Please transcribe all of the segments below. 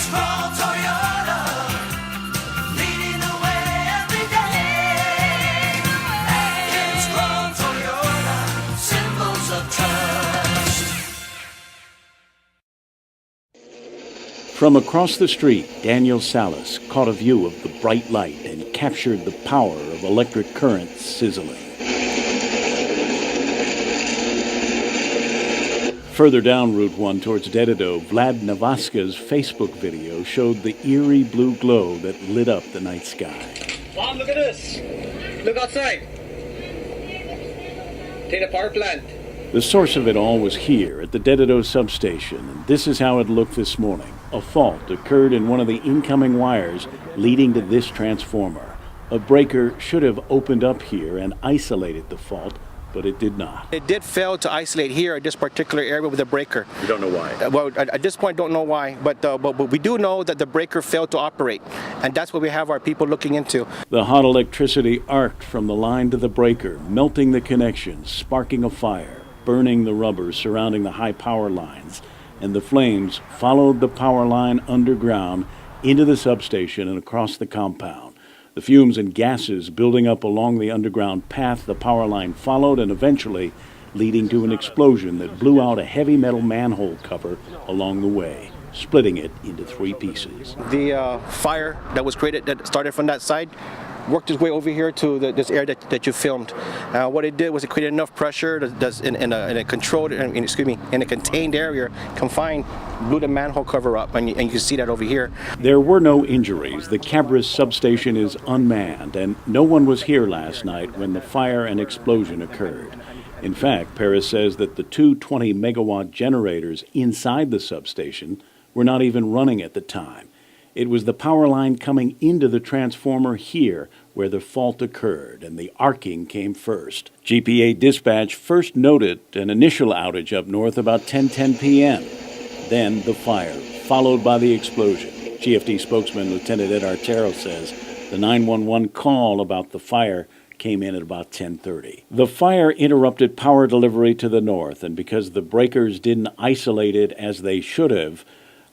Scroll Toyota, leading the way every day. And Scroll Toyota, symbols of trust. From across the street, Daniel Salas caught a view of the bright light and captured the power of electric current sizzling. Further down Route 1 towards Dededo, Vlad Navaska's Facebook video showed the eerie blue glow that lit up the night sky. Mom, look at this. Look outside. Take the power plant. The source of it all was here at the Dededo substation, and this is how it looked this morning. A fault occurred in one of the incoming wires leading to this transformer. A breaker should have opened up here and isolated the fault, but it did not. It did fail to isolate here at this particular area with the breaker. You don't know why? Well, at this point, don't know why, but we do know that the breaker failed to operate, and that's what we have our people looking into. The hot electricity arced from the line to the breaker, melting the connections, sparking a fire, burning the rubber surrounding the high power lines, and the flames followed the power line underground into the substation and across the compound. The fumes and gases building up along the underground path the power line followed, and eventually leading to an explosion that blew out a heavy metal manhole cover along the way, splitting it into 3 pieces. The fire that was created, that started from that side, worked its way over here to this area that you filmed. What it did was it created enough pressure that in a controlled, in a contained area, confined, blew the manhole cover up, and you can see that over here. There were no injuries. The Cabris substation is unmanned, and no one was here last night when the fire and explosion occurred. In fact, Paris says that the 2 20-megawatt generators inside the substation were not even running at the time. It was the power line coming into the transformer here where the fault occurred, and the arcing came first. GPA dispatch first noted an initial outage up north about 10:10 p.m. Then the fire, followed by the explosion. GFD spokesman Lieutenant Ed Artero says the 911 call about the fire came in at about 10:30. The fire interrupted power delivery to the north, and because the breakers didn't isolate it as they should have,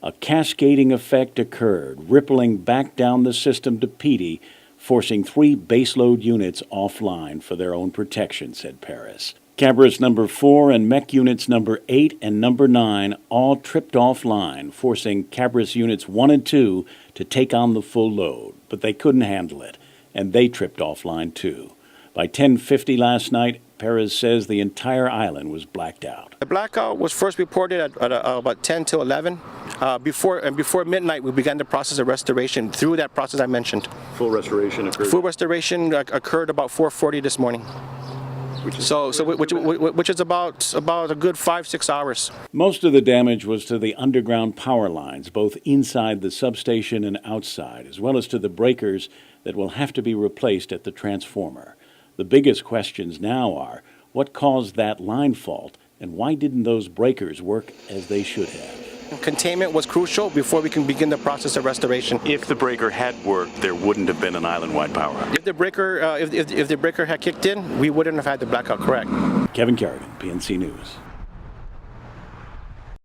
a cascading effect occurred, rippling back down the system to Petey, forcing 3 baseload units offline for their own protection, said Paris. Cabris number 4 and MEC units number 8 and number 9 all tripped offline, forcing Cabris units 1 and 2 to take on the full load, but they couldn't handle it, and they tripped offline too. By 10:50 last night, Perez says the entire island was blacked out. The blackout was first reported at about 10 to 11. Before midnight, we began the process of restoration. Through that process I mentioned. Full restoration occurred? Full restoration occurred about 4:40 this morning. Which is about a good 5-6 hours. Most of the damage was to the underground power lines, both inside the substation and outside, as well as to the breakers that will have to be replaced at the transformer. The biggest questions now are, what caused that line fault, and why didn't those breakers work as they should have? Containment was crucial before we can begin the process of restoration. If the breaker had worked, there wouldn't have been an island-wide power outage. If the breaker had kicked in, we wouldn't have had the blackout, correct. Kevin Kerrigan, PNC News.